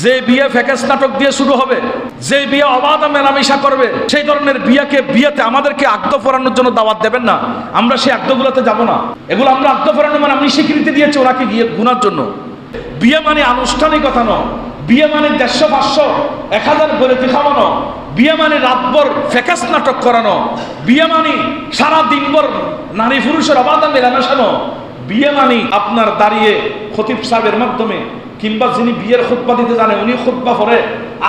যে বিয়ে ফ্যাকাস নাটক দিয়ে শুরু হবে, যে বিয়ে অবাধ মেলামেশা করবে, সেই ধরনের বিয়েতে আমাদেরকে আগ্ধ পরানোর জন্য দাওয়াত দেবেন না। আমরা সেই আগ্ধগুলোতে যাব না। এগুলো আমরা আগ্ধ পরানো মানে আমি স্বীকৃতি দিয়েছি ওনাকে গিয়ে গুনার জন্য। বিয়ে মানে আনুষ্ঠানিকতা নয়, বিয়ে মানে 150, 500, 1000 বলেতে খাওয়ানো, বিয়ে মানে রাতভর ফ্যাকাস নাটক করানো, বিয়ে মানে সারা দিনভর নারী পুরুষের অবাধ মেলামেশানো, বিয়ে মানে আপনার দাঁড়িয়ে খতিব সাহেবের মাধ্যমে কিংবা যিনি বিয়ের খুতবা দিতে জানে উনি খুতবা পড়ে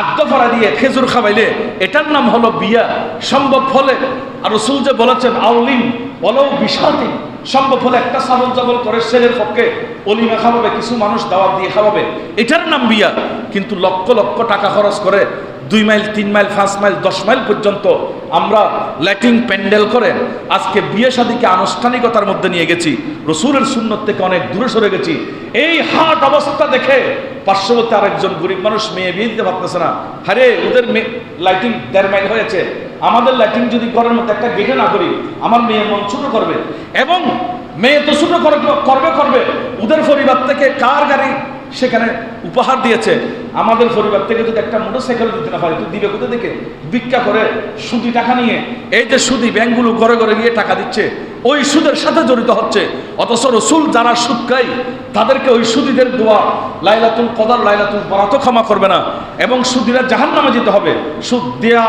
আগ্ধ পড়া দিয়ে খেজুর খাওয়াইলে এটার নাম হলো বিয়া। সম্ভব হলে আর রাসূল যে বলেছেন আউলিন বলো বিশাতি, সম্ভব হলে একটা সাবল জবল করে ছেলের পক্ষে অলিমা খাওয়াবে, কিছু মানুষ দাওয়াত দিয়ে খাওয়াবে, এটার নাম বিয়া। কিন্তু লক্ষ লক্ষ টাকা খরচ করে 2 মাইল 3 মাইল 5 মাইল 10 মাইল পর্যন্ত আমরা লাইটিং প্যান্ডেল করে আজকে বিয়ে শাদীকে আনুষ্ঠানিকতার মধ্যে নিয়ে গেছি, রসুলের সুন্নত থেকে অনেক দূরে সরে গেছি। এই হাট অবস্থা দেখে পার্শ্ববর্তী আরেকজন গরিব মানুষ মেয়ে বিয়ে দিতে পারতেছে না। আরে ওদের লাইটিং 1.5 মাইল হয়েছে, আমাদের লাইটিং যদি ঘরের মধ্যে একটা গেটে না করি আমার মেয়ে মন ছোট করবে, এবং মেয়ে তো ছোট করবে ওদের পরিবার থেকে কার গাড়ি সেখানে উপহার দিয়েছে, আমাদের পরিবার থেকে যদি একটা মোটরসাইকেল দিতে না পারে তুই দিবে কোথা থেকে? ভিক্ষা করে সুদি টাকা নিয়ে। এই যে সুদি ব্যাংকগুলো ঘরে ঘরে গিয়ে টাকা দিচ্ছে, ওই সুদের সাথে জড়িত হচ্ছে। অথচ রসুল যারা সুদ খায় তাদেরকে ওই সুদীদের দোয়া লাইলাতুল কদর লাইলাতুল বরাতও ক্ষমা করবে না, এবং সুদীরা জাহান্নামে যেতে হবে। সুদ দেয়া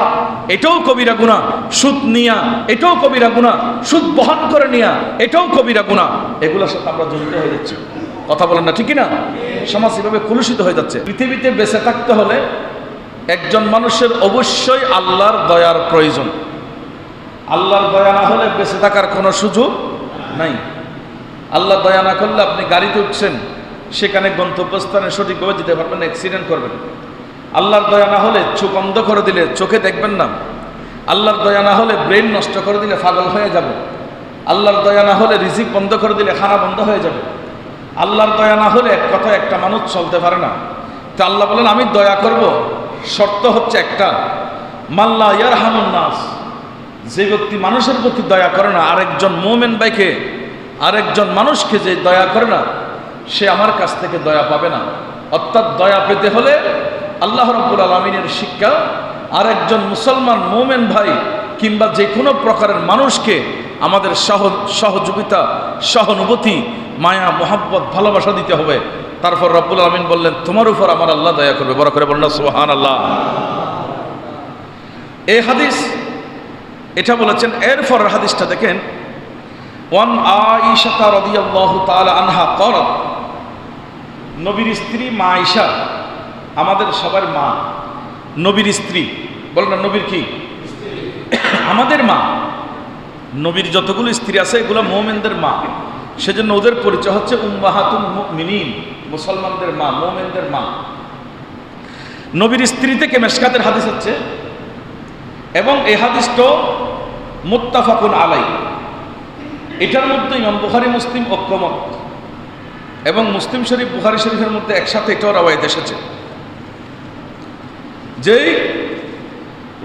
এটাও কবিরা গুনাহ, সুদ নিয়া এটাও কবিরা গুনাহ, সুদ বহন করে নিয়া এটাও কবিরা গুনাহ। এগুলোর সাথে আমরা জড়িত হয়ে যাচ্ছি। কথা বলেন না, ঠিক না? সমাজ এভাবে কলুষিত হয়ে যাচ্ছে। পৃথিবীতে বেঁচে থাকতে হলে একজন মানুষের অবশ্যই আল্লাহর দয়ার প্রয়োজন। আল্লাহর দয়া না হলে বেঁচে থাকার কোনো সুযোগ নাই। আল্লাহ দয়া না করলে আপনি গাড়িতে উঠছেন, সেখানে গন্তব্যস্থানে সঠিকভাবে যেতে পারবেন, অ্যাক্সিডেন্ট করবেন। আল্লাহর দয়া না হলে চোখ অন্ধ করে দিলে চোখে দেখবেন না। আল্লাহর দয়া না হলে ব্রেন নষ্ট করে দিলে পাগল হয়ে যাবে। আল্লাহর দয়া না হলে রিজিক বন্ধ করে দিলে খানা বন্ধ হয়ে যাবে। আল্লাহর দয়া না হলে এক কথা একটা মানুষ চলতে পারে না। তো আল্লাহ বলেন আমি দয়া করব, শর্ত হচ্ছে একটা, মাল্লা ইয়ারহামুন নাস, যে ব্যক্তি মানুষের প্রতি দয়া করে না, আরেকজন মুমিন ভাইকে আরেকজন মানুষকে যে দয়া করে না, সে আমার কাছ থেকে দয়া পাবে না। অর্থাৎ দয়া পেতে হলে আল্লাহ রাব্বুল আলামিনের শিক্ষা, আরেকজন মুসলমান মুমিন ভাই কিংবা যে কোনো প্রকারের মানুষকে আমাদের সহযোগিতা, সহানুভূতি, মায়া, মোহাব্বত, ভালোবাসা দিতে হবে। তারপর রব্বুল আলামিন বললেন তোমার উপর আমার আল্লাহ দয়া করবে। বড় করে বললেন সুবহানাল্লাহ। এই হাদিস এটা বলেছেন। এরপর হাদিসটা দেখেন, ওয়ান আয়েশা রাদিয়াল্লাহু তাআলা আনহা ক্বালাত, নবীর স্ত্রী মা আয়েশা, আমাদের সবার মা, নবীর স্ত্রী, বলেন না নবীর কি আমাদের মা। নবীর যতগুলো স্ত্রী আছে এগুলো মুমিনদের মা, সেজন্য ওদের পরিচয় হচ্ছে উম্মাহাতুল মুমিনিন, মুসলমানদের মা, মুমিনদের মা। নবীর স্ত্রী থেকে মেশকাতের হাদিস হচ্ছে, এবং এই হাদিসটা মুত্তাফাকুন আলাই, এটার মধ্যে ইমাম বুখারী মুসলিম ঐক্যমত, এবং মুসলিম শরীফ বুখারী শরীফের মধ্যে একসাথে এটাও রওয়ায়াত এসেছে, যেই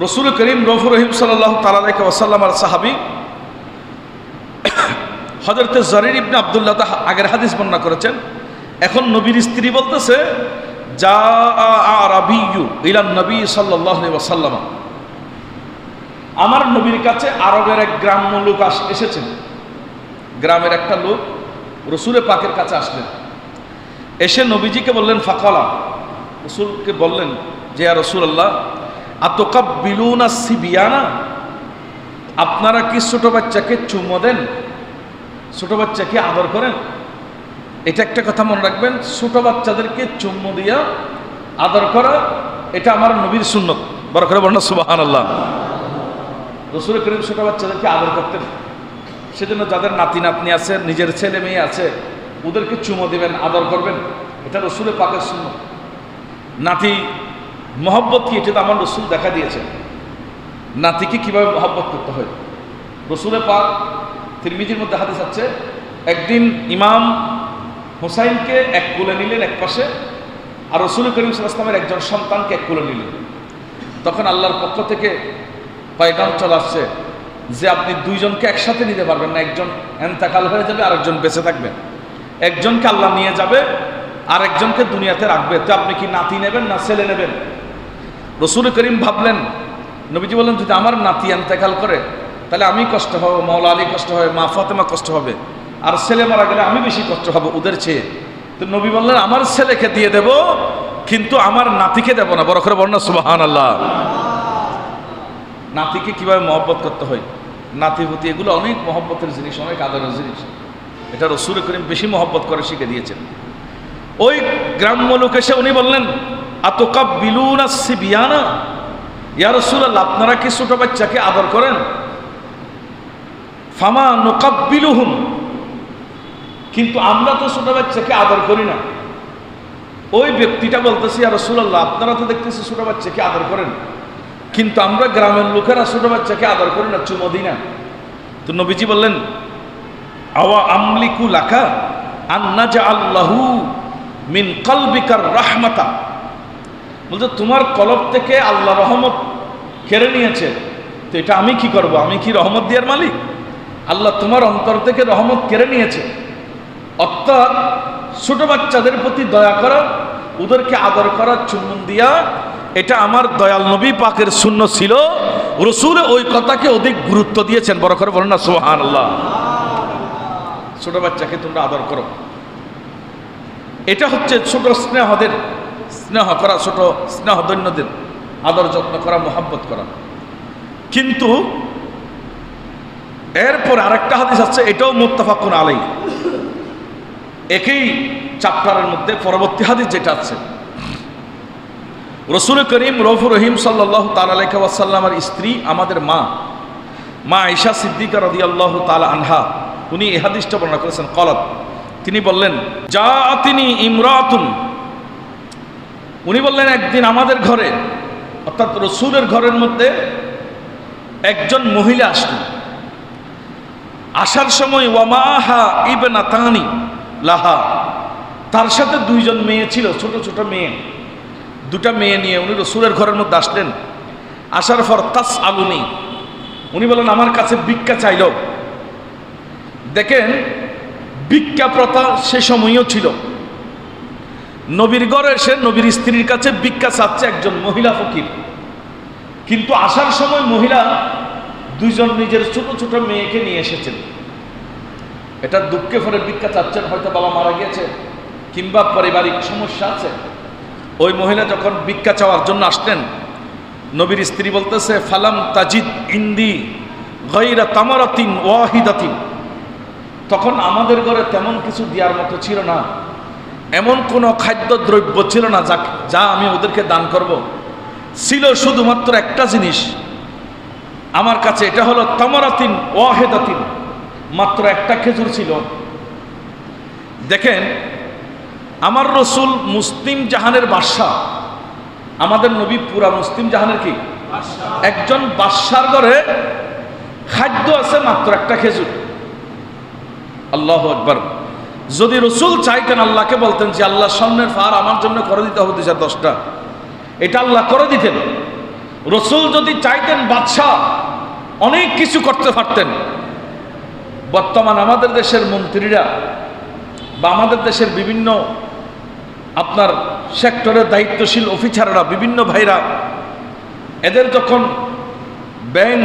রসুল করিম রউফুর রহিম সাল্লাল্লাহু তাআলা আলাইহি ওয়াসাল্লাম আর সাহাবী হযরতে জারির ইবনে আব্দুল্লাহ আগের হাদিস বর্ণনা করেছেন। এখন নবীর স্ত্রী বলতেছে, যা আরাবিয়্যু ইলান নবী সাল্লাল্লাহু আলাইহি ওয়াসাল্লাম, আমার নবীর কাছে আরবের এক গ্রাম্য লোক এসেছেন। গ্রামের একটা লোক রসুলের পাকের কাছে আসলেন, এসে নবীজিকে বললেন, ফাকালা, রসুলকে বললেন যে ইয়া রাসূলুল্লাহ আতুকাব্বিলুনা সিবিয়ানা, আপনারা কি ছোট বাচ্চাকে চুমো দেন, ছোট বাচ্চাকে আদর করেন? এটা একটা কথা মনে রাখবেন, ছোট বাচ্চাদেরকে চুম্মু দিয়া আদর করা এটা আমার নবীর সুন্নত। বড় করে বলুন সুবহানাল্লাহ। রাসূল করিম ছোট বাচ্চাদেরকে আদর করতেন, সেজন্য যাদের নাতি নাতনি আছে, নিজের ছেলে মেয়ে আছে, ওদেরকে চুমো দিবেন, আদর করবেন, এটা রাসূলের পাকের সুন্নত। নাতি মহব্বত কি, এটা তো আমার রসুল দেখা দিয়েছেন, নাতিকে কিভাবে মহব্বত করতে হয়। রসুলের পাক তিরমিজির মধ্যে হাদিস আছে, একদিন ইমাম হুসাইনকে এক কোলে নিলেন এক পাশে, আর রসুল করিম সাল্লাল্লাহু আলাইহি ওয়াসাল্লামের একজন সন্তানকে এক কোলে নিলেন। তখন আল্লাহর পক্ষ থেকে পয়গাম চলে আসছে যে আপনি দুইজনকে একসাথে নিতে পারবেন না, একজন এন্তেকাল হয়ে যাবে, আরেকজন বেঁচে থাকবেন। একজনকে আল্লাহ নিয়ে যাবে, আর একজনকে দুনিয়াতে রাখবে, তো আপনি কি নাতি নেবেন না ছেলে নেবেন? রসুল করিম ভাবলেন, নবীজি বললেন যদি আমার নাতি ইন্তেকাল করে তাহলে আমি কষ্ট হবো, মাওলা আলী কষ্ট হবে, মা ফাতেমা কষ্ট হবে, আর ছেলে মারা গেলে আমি বেশি কষ্ট হবো ওদের চেয়ে। তো নবী বললেন আমার ছেলেকে দিয়ে দেব, কিন্তু আমার নাতিকে দেব না। বড় করে বলেন না সুবহানাল্লাহ। নাতিকে কিভাবে মহব্বত করতে হয়, নাতিভূতি, এগুলো অনেক মহব্বতের জিনিস, অনেক আদরের জিনিস। এটা রসুল করিম বেশি মহব্বত করে শিখে দিয়েছেন। ওই গ্রাম্য লোক এসে উনি বললেন আতুকাব্বিলুনা সিবিয়ানা, ইয়া রাসূলুল্লাহ আপনারা কি ছোট বাচ্চাকে আদর করেন? ফামা নুকাব্বিলুহুম, কিন্তু আমরা তো ছোট বাচ্চাকে আদর করি না। ওই ব্যক্তিটা বলতেছি ইয়া রাসূলুল্লাহ আপনারা তো দেখতেছি ছোট বাচ্চাকে আদর করেন, কিন্তু আমরা গ্রামের লোকেরা ছোট বাচ্চাকে আদর করি না, চুমো দিই না। তো নবীজি বললেন আওয়া আমলিকু লাকা আন নাজআল্লাহু মিন কলবিকার রাহমাতা, বলতে তোমার কলব থেকে আল্লাহ রহমত কেড়ে নিয়েছে, তো এটা আমি কি করব? আমি কি রহমত দেওয়ার মালিক? আল্লাহ তোমার অন্তর থেকে রহমত কেড়ে নিয়েছে। অর্থাৎ ছোট বাচ্চাদের প্রতি দয়া করা, ওদেরকে আদর করা, চুম্বন দিয়া, এটা আমার দয়াল নবী পাকের সুন্নাত ছিল। রসুল ওই কথাকে অধিক গুরুত্ব দিয়েছেন। বড় করে বলেন না সুবহানাল্লাহ। ছোট বাচ্চাকে তোমরা আদর করো, এটা হচ্ছে ছোট স্নেহদের স্নেহ করা, ছোট স্নেহদৈন্যদের আদর যত্ন করা, মোহাব্বত করা। কিন্তু এরপর আরেকটা হাদিস আছে, এটাও মুত্তাফাকুন আলাইহি, একই চ্যাপ্টারের মধ্যে পরবর্তী হাদিস যেটা আছে, রসুল করিম রউফুর রহিম সাল্লাল্লাহু তাআলা আলাইহি ওয়াসাল্লামের স্ত্রী আমাদের মা আয়েশা সিদ্দিকা রাদিয়াল্লাহু তাআলা আনহা, উনি এই হাদিসটা বর্ণনা করেছেন। ক্বালাত, তিনি বললেন জাআতিনি ইমরাতুন, উনি বললেন একদিন আমাদের ঘরে, অর্থাৎ রসুলের ঘরের মধ্যে একজন মহিলা আসলেন। আসার সময় ওয়ামাহা ইবনাতানি লাহা, তার সাথে দুইজন মেয়ে ছিল, ছোট ছোট মেয়ে, দুটা মেয়ে নিয়ে উনি রসুলের ঘরের মধ্যে আসলেন। আসার পর তাস আলুনি, উনি বলেন আমার কাছে ভিক্ষা চাইল। দেখেন ভিক্ষা প্রথা সে সময়ও ছিল। নবীর ঘরে এসে নবীর স্ত্রীর কাছে ভিক্ষা চাচ্ছে একজন মহিলা ফকির, কিন্তু আসার সময় মহিলা দুইজন নিজের ছোট ছোট মেয়েকে নিয়ে এসেছেন। এটা দুঃখে পরে ভিক্ষা চাচ্ছেন, হয়তো বাবা মারা গিয়েছে কিংবা পারিবারিক সমস্যা আছে। ওই মহিলা যখন ভিক্ষা চাওয়ার জন্য আসলেন, নবীর স্ত্রী বলতেছে ফালাম তাজিদ ইন্দি গায়রা তামারাতিন ওয়াহিদাতিন, তখন আমাদের ঘরে তেমন কিছু দেওয়ার মতো ছিল না, এমন কোনো খাদ্য দ্রব্য ছিল না যা আমি ওদেরকে দান করব। ছিল শুধুমাত্র একটা জিনিস আমার কাছে, এটা হলো তামারাতিন ওয়াহিদাতিন, মাত্র একটা খেজুর ছিল। দেখেন আমার রসুল মুসলিম জাহানের বাদশা, আমাদের নবী পুরা মুসলিম জাহানের কি একজন বাদশার ঘরে খাদ্য আছে মাত্র একটা খেজুর। আল্লাহু আকবার। যদি রসুল চাইতেন, আল্লাহকে বলতেন যে আল্লাহ সামনের ফার আমার জন্য করে দিতে হবে 2-10টা, এটা আল্লাহ করে দিতেন। রসুল যদি চাইতেন বাদশাহ অনেক কিছু করতে পারতেন। বর্তমান আমাদের দেশের মন্ত্রীরা বা আমাদের দেশের বিভিন্ন আপনার সেক্টরের দায়িত্বশীল অফিসাররা, বিভিন্ন ভাইরা, এদের যখন ব্যাংক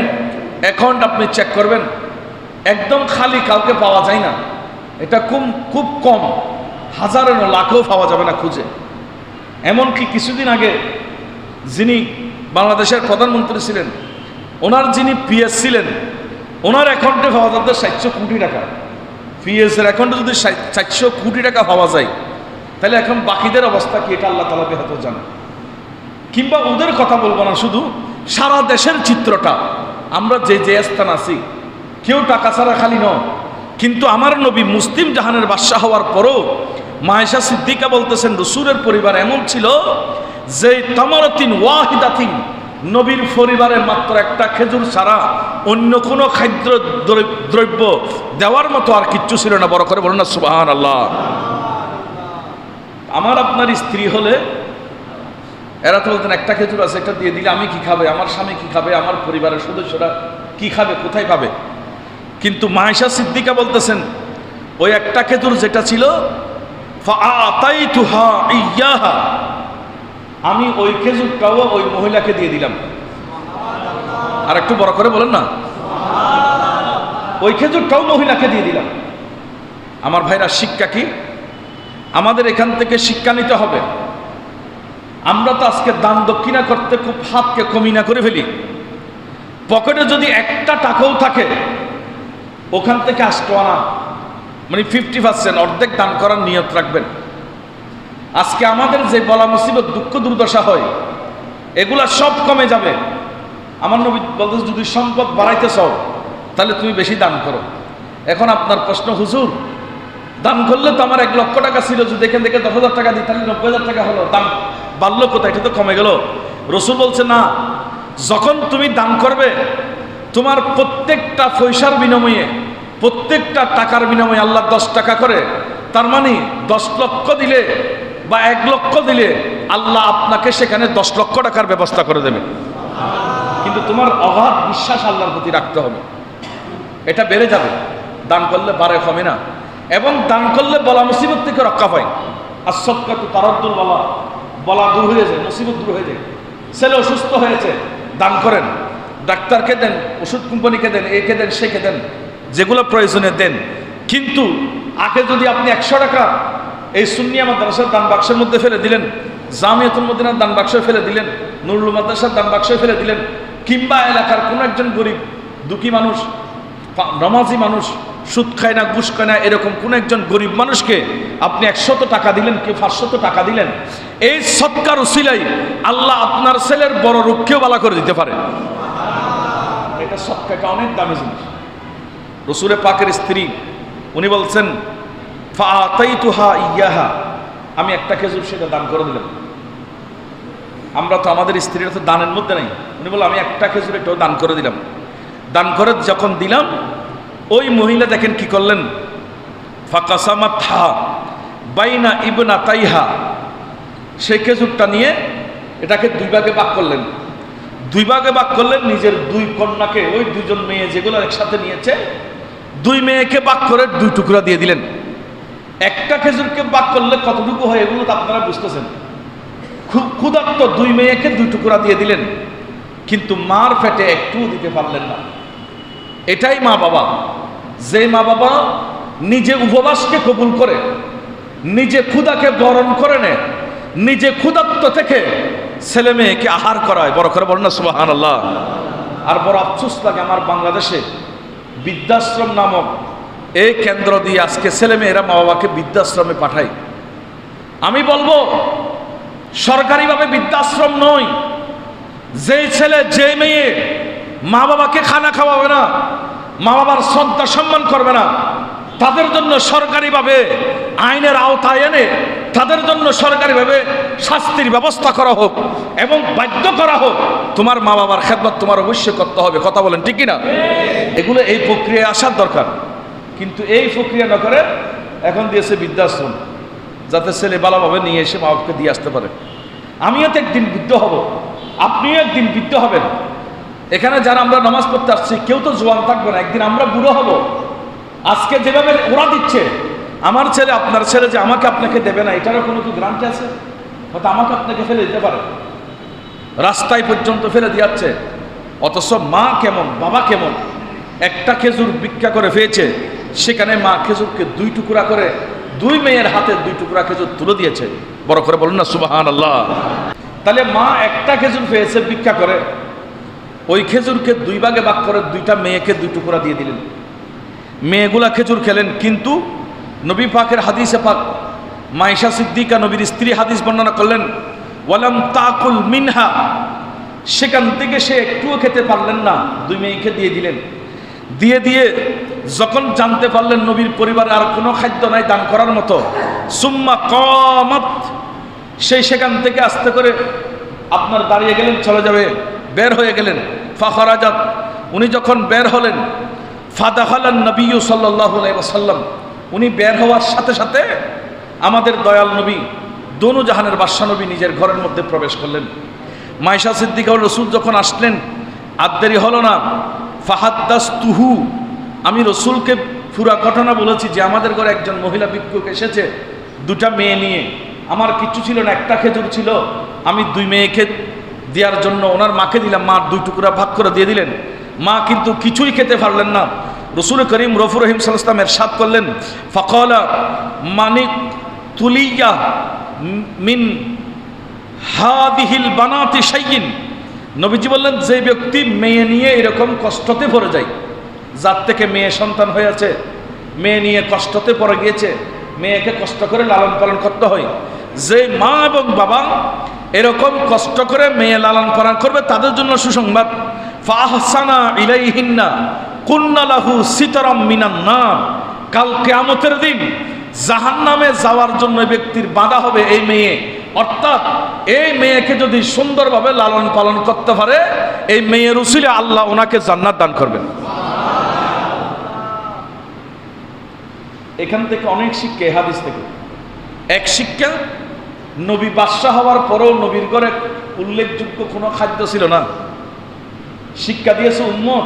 অ্যাকাউন্ট আপনি চেক করবেন, একদম খালি কাউকে পাওয়া যায় না। এটা খুব কম, হাজারে না লাখেও পাওয়া যাবে না খুঁজে। এমনকি কিছুদিন আগে যিনি বাংলাদেশের প্রধানমন্ত্রী ছিলেন, ওনার যিনি পিএস ছিলেন, ওনার অ্যাকাউন্টে পাওয়া যাবে 700 কোটি টাকা। পিএসের অ্যাকাউন্টে যদি 700 কোটি টাকা পাওয়া যায়, তাহলে এখন বাকিদের অবস্থা কি, এটা আল্লাহ তাআলা বেহতর জানেন। কিংবা ওদের কথা বলবো না, শুধু সারা দেশের চিত্রটা, আমরা যে স্থান আছি কেউ টাকা ছাড়া খালি নয়। কিন্তু আমার নবী মুসলিম জাহানের বাদশা হওয়ার পরও মা আয়েশা সিদ্দিকা বলতেছেন রসুলের পরিবার এমন ছিল যে তামারাতিন ওয়াহিদাতিন, নবীর পরিবারে মাত্র একটা খেজুর ছাড়া অন্য কোনো খাদ্য দ্রব্য দেওয়ার মতো আর কিচ্ছু ছিল না। বড় করে বলুন না সুবহানাল্লাহ। আমার আপনার স্ত্রী হলে এরা তো বলতেন একটা খেজুর আছে, একটা দিয়ে দিলে আমি কি খাবে, আমার স্বামী কি খাবে, আমার পরিবারের সদস্যরা কি খাবে, কোথায় পাবে। কিন্তু মা আয়েশা সিদ্দিকা বলতেছেন ওই একটা খেজুর যেটা ছিল ফাআতাইতুহা ইয়াহা, আমি ওই খেজুরটাও ওই মহিলাকে দিয়ে দিলাম। আর একটু বড় করে বলেন না, ওই খেজুরটাও মহিলাকে দিয়ে দিলাম। আমার ভাইরা, শিক্ষা কি? আমাদের এখান থেকে শিক্ষা নিতে হবে। আমরা তো আজকে দান দক্ষিণা করতে খুব হাতকে কমিনা করে ফেলি। পকেটে যদি একটা টাকাও থাকে, ওখান থেকে 8 আনা মানে 50%, অর্ধেক দান করার নিয়ত রাখবেন। আজকে আমাদের যে বলা মুসিবত, দুঃখ দুর্দশা হয়, এগুলা সব কমে যাবে। আমার নবী বলতে, যদি সম্পদ বাড়াইতে চাও তাহলে তুমি বেশি দান করো। এখন আপনার প্রশ্ন, হুজুর দান করলে তো আমার 1 লক্ষ টাকা ছিল, যদি এখান থেকে 10,000 টাকা দিই তাহলে 90,000 টাকা হলো, দান বাড়লো কোথায়? এটা তো কমে গেল। রসুল বলছে না, যখন তুমি দান করবে, তোমার প্রত্যেকটা পয়সার বিনিময়ে, প্রত্যেকটা টাকার বিনিময়ে আল্লাহ 10 টাকা করে, তার মানে 10 লক্ষ দিলে বা 1 লক্ষ দিলে আল্লাহ আপনাকে সেখানে 10 লক্ষ টাকার ব্যবস্থা করে দেবে। কিন্তু তোমার অগাধ বিশ্বাস আল্লাহর প্রতি রাখতে হবে, এটা বেড়ে যাবে। দান করলে বাড়ে, কমে না। এবং দান করলে বলা মুসিবত থেকে রক্ষা পায়। আর সদকাতু তারাদ্দুল বলা দূর হয়ে যায়, মুসিবত দূর হয়ে যায়। ছেলে অসুস্থ হয়েছে, দান করেন, ডাক্তারকে দেন, ওষুধ কোম্পানিকে দেন, একে দেন, সেকে দেন, যেগুলো প্রয়োজনে দেন। কিন্তু আগে যদি আপনি 100 টাকা এই সুন্নিয়া মাদ্রাসার দান বাক্সের মধ্যে ফেলে দিলেন, জামিয়াতুল মদিনার দান বাক্সে ফেলে দিলেন, নুরুল মাদ্রাসার দান বাক্সে ফেলে দিলেন, কিংবা এলাকার কোনো একজন গরিব দুঃখী মানুষ, নামাজি মানুষ, সুদ খায় না, ঘুষ খায় না, এরকম কোন একজন গরিব মানুষকে আপনি 100 টাকা দিলেন, কেউ 500 টাকা দিলেন, এই সৎকার উসিলাই আল্লাহ আপনার ছেলের বড় রূপকেও বালা করে দিতে পারে। এটা সৎকারটা অনেক দামি জিনিস। রসুলের পাকের স্ত্রী, উনি বলছেন, ফাআতাইতুহা ইয়াহা, আমি একটা খেজুর সেটা দান করে দিলাম। আমরা তো আমাদের স্ত্রীরা তো দানের মধ্যে নাই। উনি বলল, আমি একটা খেজুর এটাও দান করে দিলাম। দান করে যখন দিলাম, ওই মহিলা দেখেন কি করলেন, ফাকাসামাতহা বাইনা ইবনাতাইহা, সেই খেজুরটা নিয়ে এটাকে 2 ভাগে ভাগ করলেন। 2 ভাগে ভাগ করলেন, নিজের 2 কন্যাকে, ওই 2জন মেয়ে যেগুলো একসাথে নিয়েছে, 2 মেয়েকে ভাগ করে 2 টুকরা দিয়ে দিলেন। একটা খেজুরকে ভাগ করলে কতটুকু হয় এগুলো তো আপনারা বুঝতেছেন। খুব ক্ষুধার্ত 2 মেয়েকে 2 টুকরা দিয়ে দিলেন, কিন্তু মার পেটে একটুও দিতে পারলেন না। এটাই মা বাবা। যে মা বাবা নিজে উপবাসকে কবুল করে, নিজে ক্ষুধাকে বরণ করে নেয়, নিজে ক্ষুধার্ত থেকে ছেলে মেয়েকে আহার করায়, বড় করে বলেন না সুবহানাল্লাহ। আর বড় আফসোস লাগে, আমার বাংলাদেশে বৃদ্ধাশ্রম নামক এই কেন্দ্র দিয়ে আজকে ছেলে মেয়েরা মা বাবাকে বৃদ্ধাশ্রমে পাঠায়। আমি বলবো, সরকারিভাবে বৃদ্ধাশ্রম নয়। যেই ছেলে, যে মেয়ে মা বাবাকে খানা খাওয়াবে না, মা বাবার শ্রদ্ধা সম্মান করবে না, তাদের জন্য সরকারিভাবে আইনের আওতায় এনে তাদের জন্য সরকারিভাবে শাস্তির ব্যবস্থা করা হোক এবং বাধ্য করা হোক, তোমার মা বাবার খেদমত তোমার অবশ্যই করতে হবে। কথা বলেন ঠিক কিনা? এগুলো এই প্রক্রিয়ায় আসার দরকার। কিন্তু এই প্রক্রিয়া না করে এখন দিয়েছে বৃদ্ধাশ্রম, যাতে ছেলে ভালোভাবে নিয়ে এসে মা বাবাকে দিয়ে আসতে পারে। আমিও তো একদিন বৃদ্ধ হব, আপনিও একদিন বৃদ্ধ হবেন। এখানে যারা আমরা নামাজ পড়তে আসছি, কেউ তো জোয়ান থাকবে না, একদিন আমরা বুড়ো হব। আজকে যেভাবে ওরা দিচ্ছে, আমার ছেলে আপনার ছেলে যে আমাকে আপনাকে দেবে না, এটারও কোনো কি গ্যারান্টি আছে? হয়তো আমাকে আপনাকে ফেলে দিতে পারে, রাস্তায় পর্যন্ত ফেলে দিয়াচ্ছে। অথচ মা কেমন, বাবা কেমন, একটা খেজুর ভিক্ষা করে পেয়েছে, সেখানে মা খেজুরকে 2 টুকরা করে 2 মেয়ের হাতে 2 টুকরা খেজুর তুলে দিয়েছে। বড় করে বলুন না সুবহানাল্লাহ। তাহলে মা একটা খেজুর পেয়েছে ভিক্ষা করে, ওই খেজুরকে 2 ভাগে ভাগ করে 2টা মেয়েকে 2 টুকরা দিয়ে দিলেন। মেয়েগুলা খেজুর খেলেন, কিন্তু নবী পাকের হাদিসে পাক মাইশা সিদ্দিকা নবীর স্ত্রী হাদিস বর্ণনা করলেন, ওয়ালাম তাকুল মিনহা, সেখান থেকে সে একটুও খেতে পারলেন না, 2 মেয়েকে দিয়ে দিলেন। দিয়ে যখন জানতে পারলেন নবীর পরিবারে আর কোনো খাদ্য নাই দান করার মতো, সুম্মা কামাত, সেই সেখান থেকে আস্তে করে আপনার দাঁড়িয়ে গেলেন, চলে যাবে, বের হয়ে গেলেন। ফাখরাজাত, উনি যখন বের হলেন, ফাদাখালান নবী সাল্লাল্লাহু আলাইহি ওয়াসাল্লাম, উনি বের হওয়ার সাথে সাথে আমাদের দয়াল নবী, দোনো জাহানের বাদশা নবী নিজের ঘরের মধ্যে প্রবেশ করলেন। মাইশা সিদ্দিকা রসুল যখন আসলেন, আর দেরি হলো না, ফাহাদ্দাসতুহু, আমি রসুলকে পুরা ঘটনা বলেছি যে আমাদের ঘরে একজন মহিলা ভিক্ষুক এসেছে, দুটা মেয়ে নিয়ে, আমার কিচ্ছু ছিল না, একটা খেজুর ছিল, আমি 2 মেয়েকে দেওয়ার জন্য ওনার মাকে দিলাম, মা 2 টুকরা ভাগ করে দিয়ে দিলেন। মা কিন্তু কিছুই খেতে পারলেন না। রসুল করিম রফুর রহিম সাল্লাল্লাহু আলাইহি ওয়াসাল্লাম ইরশাদ করলেন, ফাকালা মানিক তুলিয়া মিন হাদিহিল বানাতি শাইইন। নবীজি বললেন, যে ব্যক্তি মেয়ে নিয়ে এরকম কষ্টতে পড়ে যায়, যার থেকে মেয়ে সন্তান হয়েছে, মেয়ে নিয়ে কষ্টতে পড়ে গিয়েছে, মেয়েকে কষ্ট করে লালন পালন করতে হয়, যে মা এবং বাবা এরকম কষ্ট করে মেয়ে লালন পালন করবে, তাদের জন্য সুসংবাদ, ফাহসানা ইলাইহিন্না কুন্না লাহু সিতারাম মিনান নার। কাল কিয়ামতের দিন জাহান্নামে যাওয়ার জন্য ব্যক্তির বাধা হবে এই মেয়ে। অর্থাৎ এই মেয়েকে যদি সুন্দরভাবে লালন পালন করতে পারে, এই মেয়ের উসিলে আল্লাহ ওনাকে জান্নাত দান করবেন। এখান থেকে অনেক শিক্ষা, এই হাদিস থেকে এক শিক্ষা, নবী বাদশাহ হওয়ার পরেও নবীর ঘরে উল্লেখযোগ্য কোনো খাদ্য ছিল না। শিক্ষা দিয়েছে উম্মত,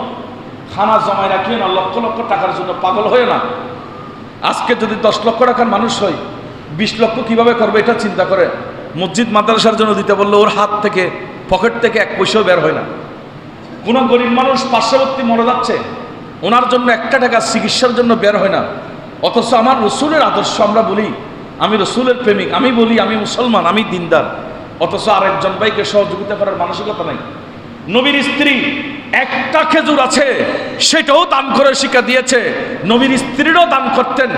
খানা জমায় রাখিও না, লক্ষ লক্ষ টাকার জন্য পাগল হয়ে না। আজকে যদি 10 লক্ষ টাকার মানুষ হয়, 20 লক্ষ কিভাবে করবে এটা চিন্তা করে মসজিদ মাদ্রাসার জন্য দিতে বললে ওর হাত থেকে, পকেট থেকে 1 পয়সাও বের হয় না। কোনো গরিব মানুষ পার্শ্ববর্তী মরে যাচ্ছে, ওনার জন্য 1 টাকা চিকিৎসার জন্য বের হয় না। অথচ আমার রসুলের আদর্শ আমরা বলি, আমি রসুলের প্রেমিক, আমি বলি আমি মুসলমান, আমি দিনদার, অথচ আরেকজন ভাইকে সহযোগিতা করার মানসিকতা নাই। নবীর স্ত্রী একটা খেজুর আছে, সেটাও দান করে শিক্ষা দিয়েছে। নবীর স্ত্রীরও দান করতেন।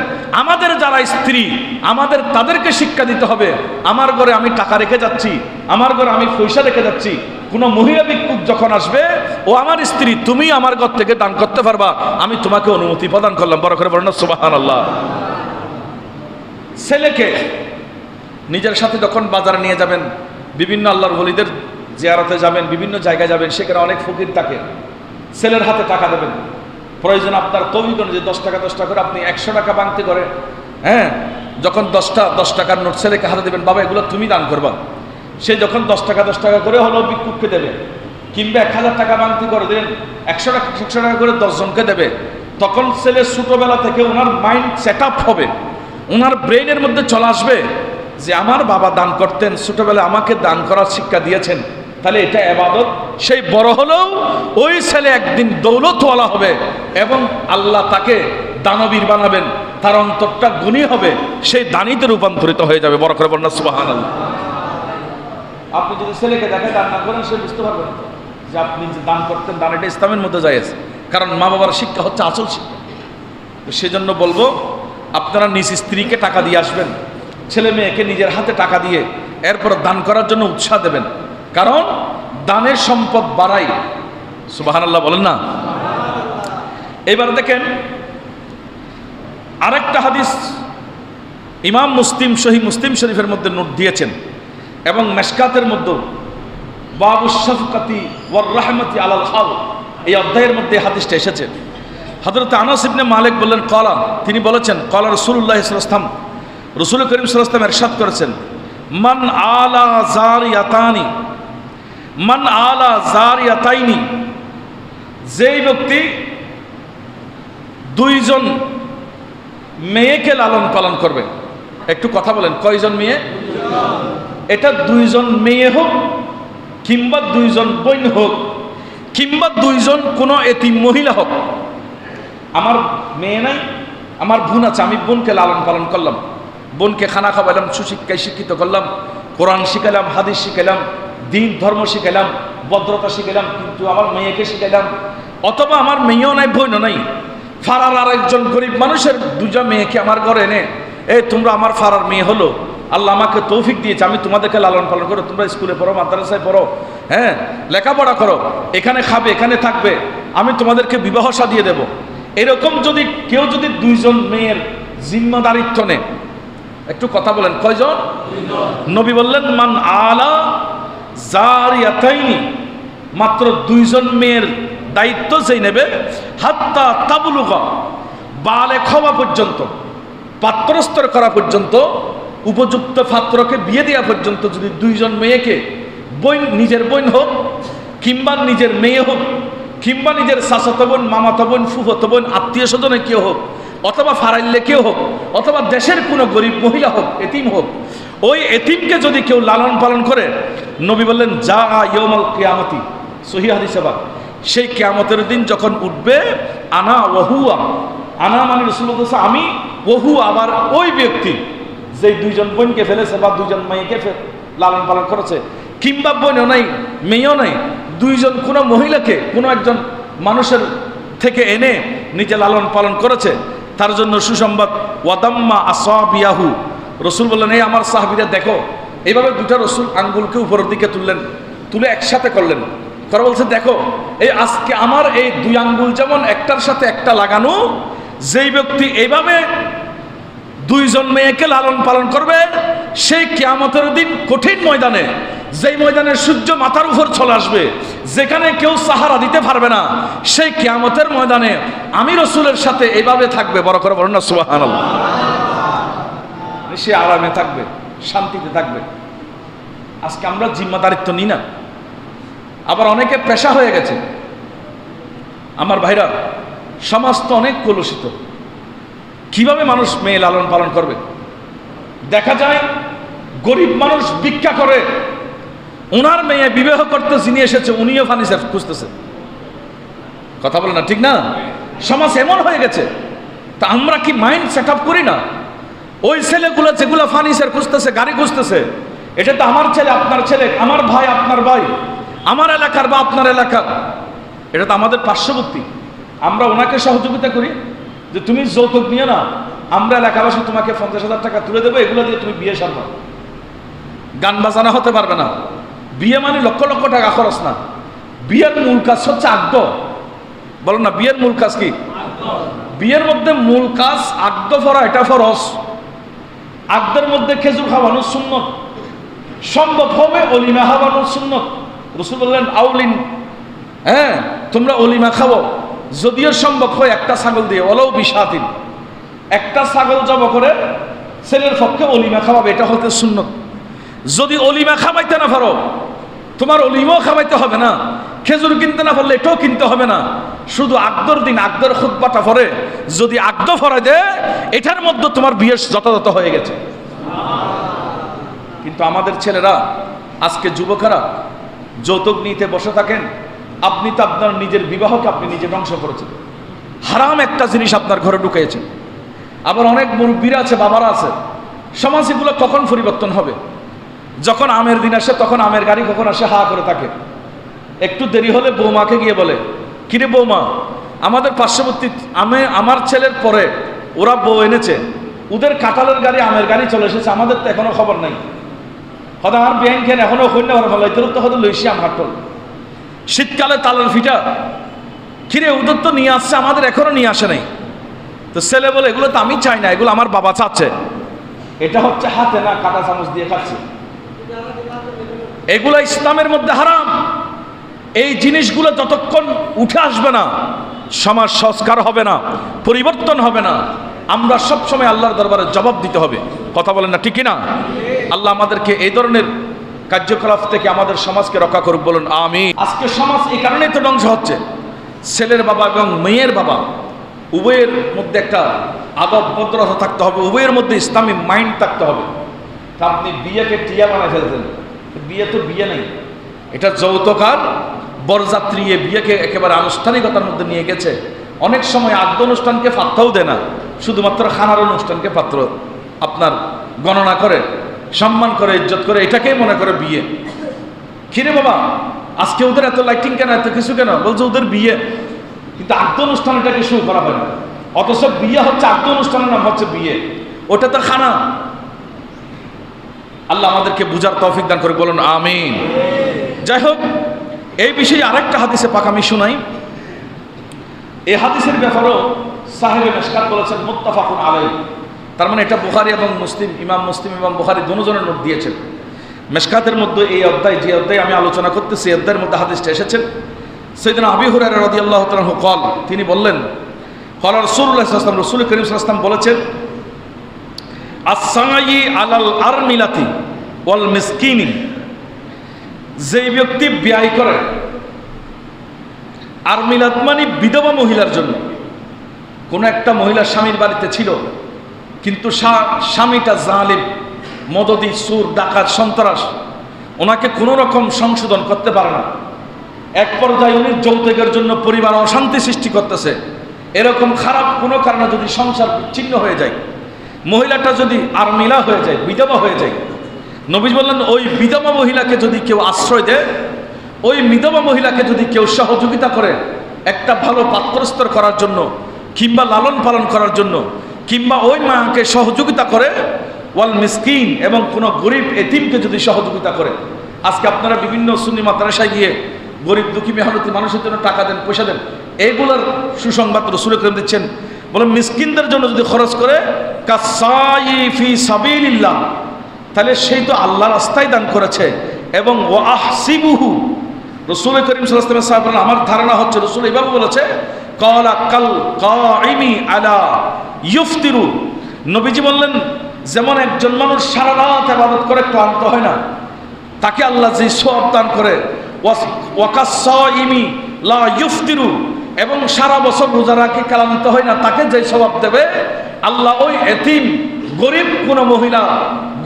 আমাদের যারা স্ত্রী, আমাদের তাদেরকে শিক্ষা দিতে হবে। আমার ঘরে আমি টাকা রেখে যাচ্ছি, আমার ঘরে আমি পয়সা রেখে যাচ্ছি, কোনো মহিলা ভিক্ষুক যখন আসবে, ও আমার স্ত্রী, তুমি আমার ঘর থেকে দান করতে পারবা, আমি তোমাকে অনুমতি প্রদান করলাম। বড় করে বলেন না সুবহানাল্লাহ। ছেলেকে নিজের সাথে যখন বাজারে নিয়ে যাবেন, বিভিন্ন আল্লাহর ওলিদের জিয়ারতে যাবেন, বিভিন্ন জায়গায় যাবেন, সেখানে অনেক ফকির থাকে, ছেলের হাতে টাকা দেবেন। প্রয়োজন আপনার কবিগণ যে 10 টাকা 10 টাকা করে আপনি 100 টাকা বাংতি করে, হ্যাঁ, যখন 10 টাকার নোট ছেলেকে হাতে দেবেন, বাবা এগুলো তুমি দান করবা। সে যখন 10 টাকা 10 টাকা করে হলো ভিক্ষুককে দেবে, কিংবা 1000 টাকা বাংতি করে দেবেন, 100 টাকা করে 10 জনকে দেবে, তখন ছেলে ছোটবেলা থেকে ওনার মাইন্ড সেট আপ হবে, ওনার ব্রেইনের মধ্যে চলে আসবে যে আমার বাবা দান করতেন, ছোটবেলায় আমাকে দান করার শিক্ষা দিয়েছেন, তাহলে এটা ইবাদত। সেই বড় হলেও ওই ছেলে একদিন দৌলতওয়ালা হবে এবং আল্লাহ তাকে দানবীর বানাবেন, তার অন্তরটা গুণী হবে, সেই দানিতে রূপান্তরিত হয়ে যাবে। বড় করে বলেন না সুবহানাল্লাহ। আপনি যদি ছেলেকে দেখে দান না করেন, সে বুঝতে পারবে না যে আপনি যে দান করতেন, দান এটা ইসলামের মধ্যে জায়েজ। কারণ মা বাবার শিক্ষা হচ্ছে আসল শিক্ষা। সেজন্য বলবো, আপনারা নিজ স্ত্রীকে টাকা দিয়ে আসবেন, ছেলে মেয়েকে নিজের হাতে টাকা দিয়ে এরপর দান করার জন্য উৎসাহ দেবেন। কারণ দানের সম্পদ বাড়ায়। সুবহানাল্লাহ বলেন না। এবার দেখেন আরেকটা হাদিস ইমাম মুসলিম সহিহ মুসলিম শরীফের মধ্যে নোট দিয়েছেন এবং মেশকাতের মধ্যে বাবুস শাফকাতি ওয়ার রাহমাতি আলাল খাল, এই অধ্যায়ের মধ্যে হাদিসটা এসেছে। হযরত আনাস ইবনে মালিক বললেন, ক্বালা, তিনি বলেছেন, ক্বালা রাসূলুল্লাহ সাল্লাল্লাহু আলাইহি ওয়াসাল্লাম, রাসূল করিম সাল্লাল্লাহু আলাইহি ওয়াসাল্লাম ইরশাদ করেছেন, মান আলা জারিয়াতানি, মান আলা জারিয়াতাইনি, যেই ব্যক্তি 2 জন মেয়েকে লালন পালন করবে। একটু কথা বলেন, কয়জন মেয়ে? এটা 2 জন মেয়ে হোক, কিংবা 2 জন বোন হোক, কিংবা 2 জন কোনো এতিম মহিলা হোক। আমার মেয়ে নাই, আমার বোন আছে, আমি বোনকে লালন পালন করলাম, বোনকে খানা খাওয়ালাম, সুশিক্ষায় শিক্ষিত করলাম, কোরআন শিখালাম, হাদিস শিখালাম, দিন ধর্ম শিখালাম, ভদ্রতা শিখালাম, কিন্তু আমার মেয়েকে শিখালাম। অথবা আমার মেয়েও নাই, বোনও নাই, ফারার আরেকজন গরিব মানুষের 2টা মেয়েকে আমার ঘরে এনে, এই তোমরা আমার ফারার মেয়ে হলো, আল্লাহ আমাকে তৌফিক দিয়েছে, আমি তোমাদেরকে লালন পালন করো, তোমরা স্কুলে পড়ো, মাদ্রাসায় পড়ো, হ্যাঁ, লেখাপড়া করো, এখানে খাবে, এখানে থাকবে, আমি তোমাদেরকে বিবাহ সাদিয়ে দেব। এরকম যদি কেউ যদি 2 জন মেয়ের জিম্মাদারিত্ব নেয়, একটু কথা বলেন, কয়জন? নবী বললেন, মান আলা জারিয়াতাইনি, মাত্র 2 জন মেয়ের দায়িত্ব যেই নেবে, হাত্তা তাবলুগা, বালেগ হওয়া পর্যন্ত, পাত্রস্তর করা পর্যন্ত, উপযুক্ত পাত্রকে বিয়ে দেওয়া পর্যন্ত, যদি 2 জন মেয়েকে, বোন, নিজের বোন হোক, কিংবা নিজের মেয়ে হোক, কিংবা নিজের চাচাতো বোন, মামাতো বোন, ফুফাতো বোন, আত্মীয় স্বজনে কেউ হোক, অথবা ফারাইল্লে কেউ হোক, অথবা দেশের কোনো গরিব মহিলা হোক, এতিম হোক, ওই এতিমকে যদি কেউ লালন পালন করে, নবী বললেন যা ইয়াউমুল কিয়ামতি, সহিহ হাদিসে বা, সেই কিয়ামতের দিন যখন উঠবে, আনা ওহুয়া, আনা মানে রাসূলুল্লাহ আমি, ওহু আবার ওই ব্যক্তি যে দুইজন বোনকে ফেলেছে বা দুইজন মেয়েকে লালন পালন করেছে, কিংবা বোনও নাই মেয়েও নাই, দুইজন কোনো মহিলাকে কোনো একজন মানুষের থেকে এনে নিজে লালন পালন করেছে, তার জন্য সুসংবাদ ওয়াদাম্মা আসাবিয়াহু। রসুল বললেন এই আমার সাহাবীরা দেখো, এইভাবে দুটা রসুল আঙ্গুলকে উপরের দিকে তুললেন, তুলে একসাথে করলেন, করে বলছে দেখো এই আজকে আমার এই দুই আঙ্গুল যেমন একটার সাথে একটা লাগানো, যেই ব্যক্তি এইভাবে দুইজন মেয়েকে লালন পালন করবে, সেই কিয়ামতের দিন কঠিন ময়দানে, যেই ময়দানে সূর্য মাথার উপর চলে আসবে, যেখানে কেউ সাহারা দিতে পারবে না, সেই কিয়ামতের ময়দানে আমি রসুলের সাথে এইভাবে থাকবে। বড় করে বলেন না সুবহানাল্লাহ। সে আরামে থাকবে, শান্তিতে থাকবে। আজকে আমরা জিম্মাদারিত্ব নিই না, আবার অনেকে পেশা হয়ে গেছে। আমার ভাইরা, সমাজ তো অনেক কলুষিত, কিভাবে মানুষ মেয়ে লালন পালন করবে? দেখা যায় গরিব মানুষ ভিক্ষা করে, ওনার মেয়ে বিবাহ করতে যিনি এসেছে উনিও ফার্নিচার খুঁজতেছে। কথা বলে না, ঠিক না? সমাজ এমন হয়ে গেছে। তা আমরা কি মাইন্ড সেট আপ করি না? ওই ছেলেগুলো যেগুলো ফার্নিচার খুঁজতেছে, গাড়ি খুঁজতেছে, এটা তো আমার ছেলে আপনার ছেলে, আমার ভাই আপনার ভাই, আমার এলাকার বা আপনার এলাকার, এটা তো আমাদের পার্শ্ববর্তী। আমরা ওনাকে সহযোগিতা করি যে তুমি যৌতুক নিয়ে না, আমরা এলাকাবাসী তোমাকে 50,000 টাকা তুলে দেবো, এগুলো দিয়ে তুমি বিয়ে সারবা। গান বাজানো হতে পারবে না। বিয়ে মানে লক্ষ লক্ষ টাকা খরচ না। বিয়ের মূল কাজ হচ্ছে আগ্দ। বলো না, বিয়ের মূল কাজ কি? বিয়ের মধ্যে মূল কাজ আগ্দ ফরা, এটা ফরজ। আগ্দের মধ্যে খেজুর খাওয়ানো সুন্নত, সম্ভব হবে অলিমা খাওয়ানো সুন্নত। রাসূল বললেন আউলিন, হ্যাঁ তোমরা অলিমা খাবো, যদিও সম্ভব হয় একটা ছাগল দিয়ে, ওলাও বিশাতিন, একটা ছাগল জবাই করে ছেলের পক্ষে অলিমা খাওয়াবে, এটা হতে সুন্নত। যদি অলিমা খাওয়াইতে না পারো, তোমার অলিমাও খাওয়াইতে হবে না, খেজুর কিনতে না পারলে এটাও কিনতে হবে না, শুধু আগদর দিন আগদর খুতবাটা পরে যদি আগদ ফরাই দে, এটার মধ্যে তোমার বিয়ে যথাযথ হয়ে গেছে। কিন্তু আমাদের ছেলেরা আজকে, যুবকেরা যৌতুক নিতে বসে থাকেন। আপনি তো আপনার নিজের বিবাহকে আপনি নিজে ধ্বংস করেছেন, হারাম একটা জিনিস আপনার ঘরে ঢুকিয়েছেন। আবার অনেক মুরব্বীরা আছে, বাবারা আছে, সমাজ এগুলো কখন পরিবর্তন হবে? যখন আমের দিন আসে তখন আমের গাড়ি কখন আসে হা করে থাকে। একটু দেরি হলে বৌমাকে গিয়ে বলে, কিরে বৌমা, আমাদের পার্শ্ববর্তী আমার ছেলের পরে ওরা বউ এনেছে, ওদের কাঁঠালের গাড়ি আমের গাড়ি চলে এসেছে, আমাদের তো এখনো খবর নাই। হয়তো আমার ব্যাংক কেন এখনো কন্যা ভালো ভালো, এদের তো হয়তো লইছি আমার হাটল। শীতকালে তালের ফিটা, কিরে ওদের তো নিয়ে আসছে, আমাদের এখনো নিয়ে আসে নাই। তো ছেলে বলে এগুলো তো আমি চাই না, এগুলো আমার বাবা চাচ্ছে। এটা হচ্ছে হাতে না কাঁটা চামচ দিয়ে খাচ্ছে, এগুলো ইসলামের মধ্যে হারাম। এই জিনিসগুলো যতক্ষণ উঠে আসবে না, সমাজ সংস্কার হবে না, পরিবর্তন হবে না। আমরা সবসময় আল্লাহর দরবারে জবাব দিতে হবে। কথা বলেন না, ঠিক না? আল্লাহ আমাদেরকে এই ধরনের কার্যকলাপ থেকে আমাদের সমাজকে রক্ষা করুক, বলুন আমিন। আজকে সমাজ এই কারণেই তো ধ্বংস হচ্ছে। ছেলের বাবা এবং মেয়ের বাবা উভয়ের মধ্যে একটা আদব ভদ্রতা থাকতে হবে, উভয়ের মধ্যে ইসলামী মাইন্ড থাকতে হবে। তা আপনি বিয়েকে টিয়া বানায় ফেলতেন, বিয়ে তো বিয়ে নেই, এটা যৌতুক আর বরযাত্রী। বিয়েকে একেবারে আনুষ্ঠানিকতার মধ্যে নিয়ে গেছে। অনেক সময় আদ্য অনুষ্ঠানকে পাত্তাও দেয় না, শুধুমাত্র খানার অনুষ্ঠানকে পাত্র আপনার গণনা করে, সম্মান করে, ইজ্জত করে, এটাকেই মনে করে বিয়ে। কিরে বাবা, আজকে ওদের এত লাইটিং কেন, এত কিছু কেন? বলছে ওদের বিয়ে, কিন্তু আদ্য অনুষ্ঠান এটাকে শুরু করা হয় না। অথচ বিয়ে হচ্ছে আদ্য অনুষ্ঠানের নাম হচ্ছে বিয়ে, ওটা তো খানা। আল্লাহ আমাদেরকে বুঝার তৌফিক দান করে, বলুন আমিন। যাই হোক, এই বিষয়ে আরেকটা হাদিসে পাক আমি শুনাই। এই হাদিসের ব্যাপারেও সাহেবে মেশকাত বলেছেন মুত্তাফাকুন আলাইহি, তার মানে এটা বুখারী এবং মুসলিম, ইমাম মুসলিম এবং বুখারী দুজনের নোট দিয়েছেন। মেশকাতের মধ্যে এই অধ্যায়, যে অধ্যায় আমি আলোচনা করতেছি, এই অধ্যায়ের মধ্যে হাদিসটা এসেছেন। সাইয়েদনা আবু হুরায়রা রাদিয়াল্লাহু তাআলা قال, তিনি বললেন, قال রাসূলুল্লাহ সাল্লাল্লাহু আলাইহি ওয়াসাল্লাম, রাসূল করিম সাল্লাল্লাহু আলাইহি ওয়াসাল্লাম বলেছেন, as-sa'i আলাল আরমিলাতি ওয়াল মিসকিনি, যে ব্যক্তি ব্যয় করে, আরমিলাত মানে বিধবা মহিলার জন্য, কোনো একটা মহিলা স্বামীর বাড়িতে ছিল, কিন্তু স্বামীটা জালিম, মদদি, সুর, ডাকাত, সন্ত্রাস, ওনাকে কোনো রকম সংশোধন করতে পারে না। এক পর্যায়ে উনি যৌতুকের জন্য পরিবার অশান্তি সৃষ্টি করতেছে। এরকম খারাপ কোনো কারণে যদি সংসার বিচ্ছিন্ন হয়ে যায়, মহিলাটা যদি আরমিলা হয়ে যায়, বিধবা হয়ে যায়, নবী বললেন ওই বিধবা মহিলাকে যদি কেউ আশ্রয় দেয়, ওই বিধবা মহিলাকে যদি কেউ সহযোগিতা করে একটা ভালো পাত্রস্থর করার জন্য, কিংবা লালন পালন করার জন্য, কিংবা ওই মাকে সহযোগিতা করে, ওয়াল মিসকিন, এবং কোনো গরিব এতিমকে যদি সহযোগিতা করে। আজকে আপনারা বিভিন্ন সুন্নি মাদ্রাসায় গিয়ে গরিব দুঃখী মেহনতি মানুষের জন্য টাকা দেন, পয়সা দেন, এইগুলোর সুসংবাদ রাসূল কারীম দিচ্ছেন। বলেন মিসকিনদের জন্য যদি খরচ করে কাসাই ফি সাবিলিল্লাহ, তাহলে সেই তো আল্লাহর রাস্তায় দান করেছে। এবং ওয়া আহসিবুহু, রাসূল কারীম সাল্লাল্লাহু আলাইহি ওয়াসাল্লাম বলেন, আমার ধারণা হচ্ছে রাসূল এইভাবে বলেছে, ক্বালা কাল কাইমি আলা ইফতিরু, নবীজি বললেন যেমন একজন মানুষ সারা রাত ইবাদত করে ক্লান্ত হয় না, তাকে আল্লাহ যে সওয়াব দান করে, ওয়া কাসাইমি লা ইফতিরু, এবং সারা বছর রোজা রাখে ক্লান্ত হয় না, তাকে যে সওয়াব দেবে আল্লাহ, ওই এতিম গরিব কোনো মহিলা,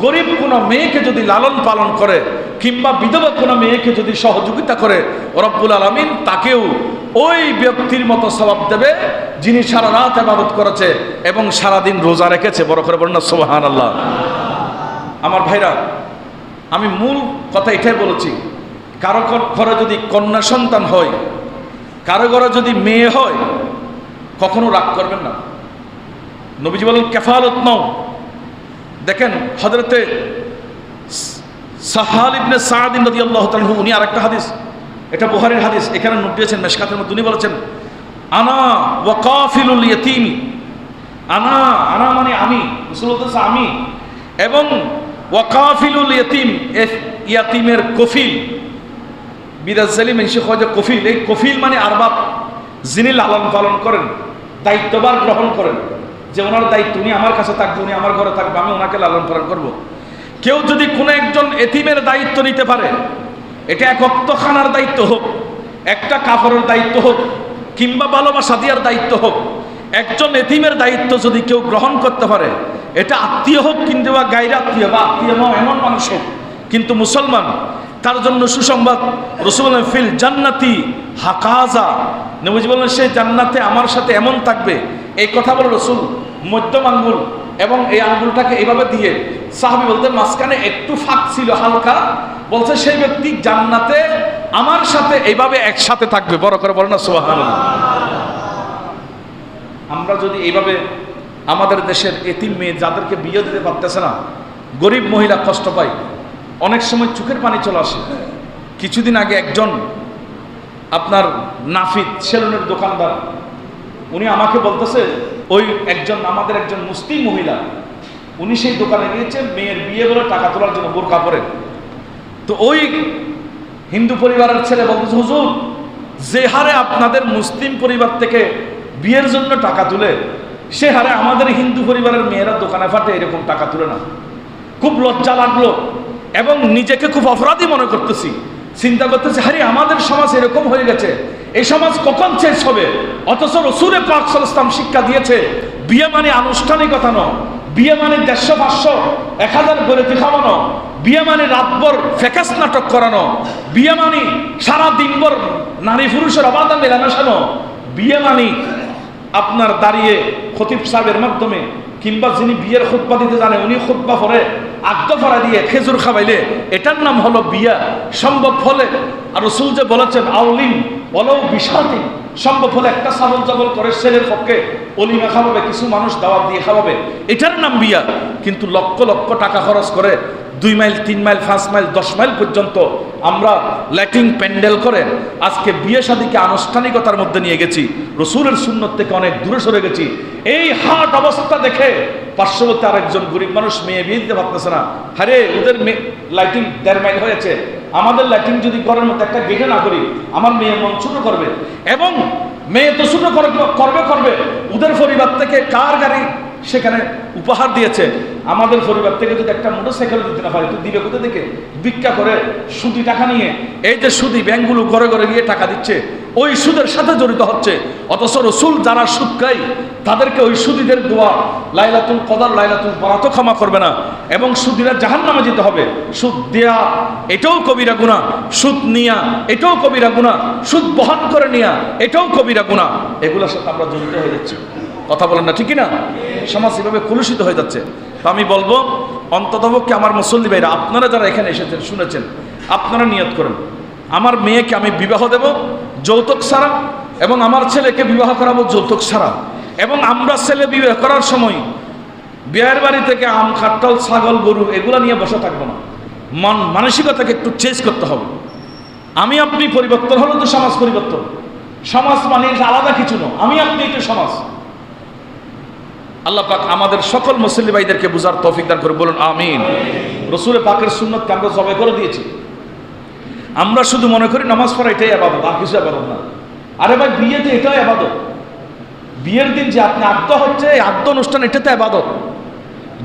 গরিব কোনো মেয়েকে যদি লালন পালন করে, কিংবা বিধবা কোনো মেয়েকে যদি সহযোগিতা করে, রব্বুল আলামিন তাকেও ওই ব্যক্তির মতো সওয়াব দেবে যিনি সারা রাত ইবাদত করেছে এবং সারাদিন রোজা রেখেছে। বড় করে বলেন না সুবহানাল্লাহ। আমার ভাইরা, আমি মূল কথা এটাই বলেছি, কারো ঘরে যদি কন্যা সন্তান হয়, কারো ঘরে যদি মেয়ে হয়, কখনো রাগ করবেন না। নবীজি বলেন কাফালাত নাও। দেখেন হযরতে সাহাল ইবনে সাদ রাদিয়াল্লাহু তাআলা আনহু, উনি আরেকটা হাদিস, এটা বুখারীর হাদিস, এখানে নোট দিয়েছেন মেশকাতের মধ্যে, উনি বলেছেন আনা ওয়া কাফিলুল ইয়াতীম, আনা, আনা মানে আমি, রাসূল বলতেছে আমি, এবং ওয়া কাফিলুল ইয়াতীম, ইয়াতীমের কফিল, বিরাজ জালিম এসে খোঁজে কফিল, এই কফিল মানে আরবাব, যিনি লালন পালন করেন, দায়িত্বভার গ্রহণ করেন, যে ওনার দায়িত্ব, উনি আমার কাছে থাকবে, উনি আমার ঘরে থাকবে, আমি ওনাকে লালন পালন করব। কেউ যদি কোনো একজন এতিমের দায়িত্ব নিতে পারে, এটা এক ওয়াক্তখানার দায়িত্ব হোক, একটা কাপড়ের দায়িত্ব হোক, কিংবা ভালোবাসা দেওয়ার দায়িত্ব হোক, একজন এতিমের দায়িত্ব যদি কেউ গ্রহণ করতে পারে, এটা আত্মীয় হোক কিন্তু বা গায়ের আত্মীয় বা আত্মীয় এমন মানুষ হোক, কিন্তু মুসলমান, তার জন্য সুসংবাদ, রাসূল বলেন ফিল জান্নাতি হাকাজা, নবীজি বলেন সেই জান্নাতে আমার সাথে এমন থাকবে। এই কথা বলে রাসূল মধ্যম আঙ্গুল এবং এই আঙ্গুলটাকে এইভাবে দিয়ে, সাহাবী বলতেন মাঝখানে একটু ফাঁক ছিল হালকা, বলছে সেই ব্যক্তি জান্নাতে আমার সাথে এইভাবে একসাথে থাকবে। বড় করে বলেন না সুবহানাল্লাহ। আমরা যদি এইভাবে আমাদের দেশের এতিম মেয়ে যাদেরকে বিয়ে দিতে পারতেছে না, গরিব মহিলা কষ্ট পায়, অনেক সময় চোখের পানি চলে আসে। কিছুদিন আগে একজন আপনার নাফিদ সেলুনের দোকানদার, উনি আমাকে বলতেছে ওই একজন আমাদের একজন মুসলিম মহিলা, উনি সেই দোকানে গিয়েছেন মেয়ের বিয়ে বলে টাকা তোলার জন্য, বোরকা পরে। তো ওই হিন্দু পরিবারের ছেলে বলতেছে হুজুর, যে হারে আপনাদের মুসলিম পরিবার থেকে বিয়ের জন্য টাকা তুলে, সে হারে আমাদের হিন্দু পরিবারের মেয়েরা দোকানে ফাটে এরকম টাকা তুলে না। খুব লজ্জা লাগলো এবং নিজেকে খুব অপরাধী মনে করতেছি, চিন্তা করতেছি হারে আমাদের সমাজ এরকম হয়ে গেছে, এই সমাজ কখন শেষ হবে? অথচ রাসূল পাক সাল্লাল্লাহু আলাইহি ওয়াসাল্লাম শিক্ষা দিয়েছে বিয়ে মানে আনুষ্ঠানিকতা নয়, বিয়ে মানে 150, 500, 1000 করে খাওয়ানো, বিয়ে মানে রাতভর ফেকাস নাটক করানো, বিয়ে মানে সারা দিনভর নারী পুরুষের অবাধা মেলামেশানো, বিয়ে মানে আপনার দাঁড়িয়ে খতিব সাহেবের মাধ্যমে কিংবা যিনি বিয়ের খুতবা দিতে জানে উনি খুতবা পড়ে আগ্দ ফরা দিয়ে খেজুর খাওয়াইলে এটার নাম হলো বিয়া। সম্ভব হলে আর রাসূল যে বলেছেন আউলিন বলো বিশাতি, সম্ভব হলে একটা সাবল জবল করে ছেলের পক্ষে অলিমা খাওয়াবে, কিছু মানুষ দাওয়াত দিয়ে খাওয়াবে, এটার নাম বিয়া। কিন্তু লক্ষ লক্ষ টাকা খরচ করে 2 মাইল 3 মাইল 5 মাইল 10 মাইল পর্যন্ত আমরা লাইটিং প্যান্ডেল করে আজকে বিয়ে শাদীকে আনুষ্ঠানিকতার মধ্যে নিয়ে গেছি, রাসূলের সুন্নত থেকে অনেক দূরে সরে গেছি। এই হাট অবস্থা দেখে পার্শ্ববর্তী আরেকজন গরিব মানুষ মেয়ে বিয়ে দিতে পারতেছে না, আরে ওদের লাইটিং 1.5 মাইল হয়েছে, আমাদের লাইটিং যদি ঘরের মধ্যে একটা গেটে না করি আমার মেয়ের মন ছোট করবে, এবং মেয়ে তো ছোট করবে ওদের পরিবার থেকে কার গাড়ি সেখানে উপহার দিয়েছে। আমাদের পরিবার থেকে যদি একটা মোটরসাইকেল দিতে না পারে তুই দিবে কোথা থেকে? ভিক্ষা করে সুদি টাকা নিয়ে। এই যে সুদি ব্যাংকগুলো ঘরে ঘরে গিয়ে টাকা দিচ্ছে, ওই সুদের সাথে জড়িত হচ্ছে। অথচ রসুল যারা সুদ খায় তাদেরকে ওই সুদীদের দোয়া লাইলাতুল কদর লাইলাতুল বরাতও ক্ষমা করবে না, এবং সুদীরা জাহান্নামে যেতে হবে। সুদ দেয়া এটাও কবিরা গুনাহ, সুদ নিয়া এটাও কবিরা গুনাহ, সুদ বহন করে নিয়া এটাও কবিরা গুনাহ। এগুলোর সাথে আমরা জড়িত হয়ে যাচ্ছি। কথা বলেন না, ঠিকই না? সমাজ এভাবে কলুষিত হয়ে যাচ্ছে। তো আমি বলবো অন্ততপক্ষে আমার মুসল্লি ভাইরা, আপনারা যারা এখানে এসেছেন শুনেছেন, আপনারা নিয়ত করেন আমার মেয়েকে আমি বিবাহ দেব যৌতুক ছাড়া, এবং আমার ছেলেকে বিবাহ করাবো যৌতুক ছাড়া। এবং আমরা ছেলে বিবাহ করার সময় বিয়ের বাড়ি থেকে আম, কাঁঠাল, ছাগল, গরু এগুলো নিয়ে বসে থাকবো না। মানসিকতাকে একটু চেঞ্জ করতে হবে। আমি আপনি পরিবর্তন হলো তো সমাজ পরিবর্তন। সমাজ মানে আলাদা কিছু না, আমি আপনি একটু সমাজ। আল্লাহ পাক আমাদের সকল মুসল্লি ভাইদেরকে বুঝার তৌফিক দান করে, বলুন আমিন। রসুল পাকের সুন্নতকে আমরা জবাই করে দিয়েছি। আমরা শুধু মনে করি নামাজ পড়া এটাই ইবাদত, আর কিছু ইবাদত না। আরে ভাই, বিয়েতে এটাই ইবাদত। বিয়ের দিন যে আপনি আদ্য হচ্ছে, এই আদ্য অনুষ্ঠান এটাতে ইবাদত।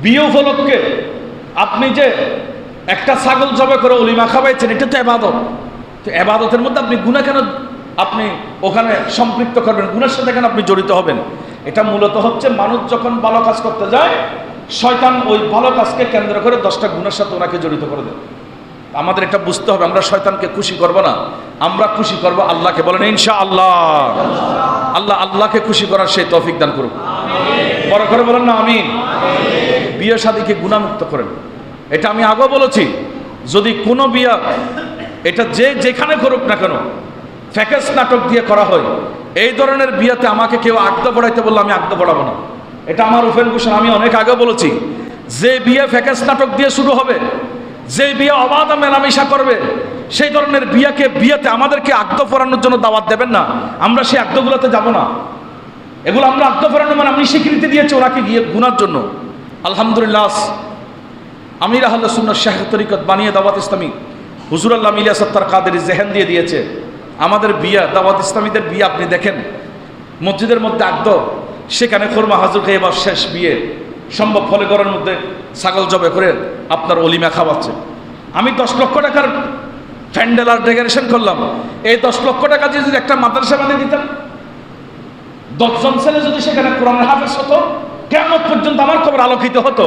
বিয়ে উপলক্ষে আপনি যে একটা ছাগল জবাই করে অলিমা খাওয়াইছেন, এটা তো ইবাদত। তো ইবাদতের মধ্যে আপনি গুনাহ কেন আপনি ওখানে সম্পৃক্ত করবেন? গুনার সাথে কেন আপনি জড়িত হবেন? এটা মূলত হচ্ছে মানুষ যখন ভালো কাজ করতে যায়, শয়তান ওই ভালো কাজকে কেন্দ্র করে 10টা গুনার সাথে ওনাকে জড়িত করে দেয়। আমাদের এটা বুঝতে হবে, আমরা শয়তানকে খুশি করব না, আমরা খুশি করব আল্লাহকে। বলেন ইনশাআল্লাহ। আল্লাহ আল্লাহকে খুশি করার সেই তৌফিক দান করুন। বড় করে বলেন না আমিন। বিয়ে শাদীকে গুনাহমুক্ত করেন। এটা আমি আগেও বলেছি, যদি কোনো বিয়া এটা যে যেখানে করুক না কেন, ফ্যাকেস নাটক দিয়ে করা হয়, এই ধরনের বিয়াতে আমাকে কেউ আগদা পড়াইতে বললে আমি আগদা পড়াবো না। এটা আমার উপেন ঘোষণা। আমি অনেক আগে বলেছি, যে বিয়ে ফ্যাকেস নাটক দিয়ে শুরু হবে, যে বিয়ে অবাধ মেলামেশা করবে, সেই ধরনের বিয়েতে আমাদেরকে আগদ পড়ানোর জন্য দাওয়াত দেবেন না। আমরা সেই আগদগুলোতে যাব না। এগুলো আমরা আগদ পড়ানো মানে আমি স্বীকৃতি দিয়েছি ওনাকে গিয়ে গুনার জন্য। আলহামদুলিল্লাহ, আমির আহলে সুন্নাত শাইখ তরিকত বানিয়ে দাওয়াত ইসলামী হুজুর আল্লাহ মিলিয়া সত্তার কাদেরী জেহেন দিয়ে দিয়েছে। আমাদের বিয়া, দাওয়াত ইসলামীদের বিয়ে আপনি দেখেন, মসজিদের মধ্যে আগদ, সেখানে খুরমা হাজুর খেয়ে বা শেষ বিয়ে সম্ভব ফলে ঘরের মধ্যে ছাগল জবে করে আপনার অলিমা খাওয়াচ্ছে। আমি 10 লক্ষ টাকার প্যান্ডেল আর ডেকোরেশন করলাম, এই 10 লক্ষ টাকা যদি একটা মাদ্রাসা বানিয়ে দিতাম, 10 জন ছেলে যদি সেখানে কোরআনের হাফেজ হতো, কিয়ামত পর্যন্ত আমার খবর আলোকিত হতো।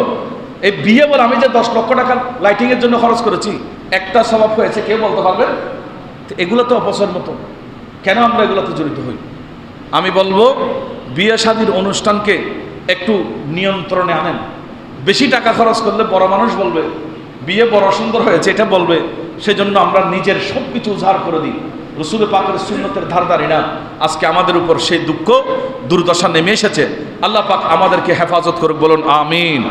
এই বিয়ে বলে আমি যে 10 লক্ষ টাকা লাইটিংয়ের জন্য খরচ করেছি, একটা স্বভাব হয়েছে, কেউ বলতে পারবে? এগুলো তো অপচয়ের মতো। কেন আমরা এগুলোতে জড়িত হই? আমি বলবো বিয়ে শাদীর অনুষ্ঠানকে একটু নিয়ন্ত্রণে আনেন। বেশি টাকা খরচ করলে বড় মানুষ বলবে বিয়ে বড় সুন্দর হয়েছে, এটা বলবে। সেজন্য আমরা নিজের সব কিছু উজাড় করে দিই। রসুল পাকের সুন্নতের ধারধারি না। আজকে আমাদের উপর সেই দুঃখ দুর্দশা নেমে এসেছে। আল্লাহ পাক আমাদেরকে হেফাজত করুক, বলুন আমিন।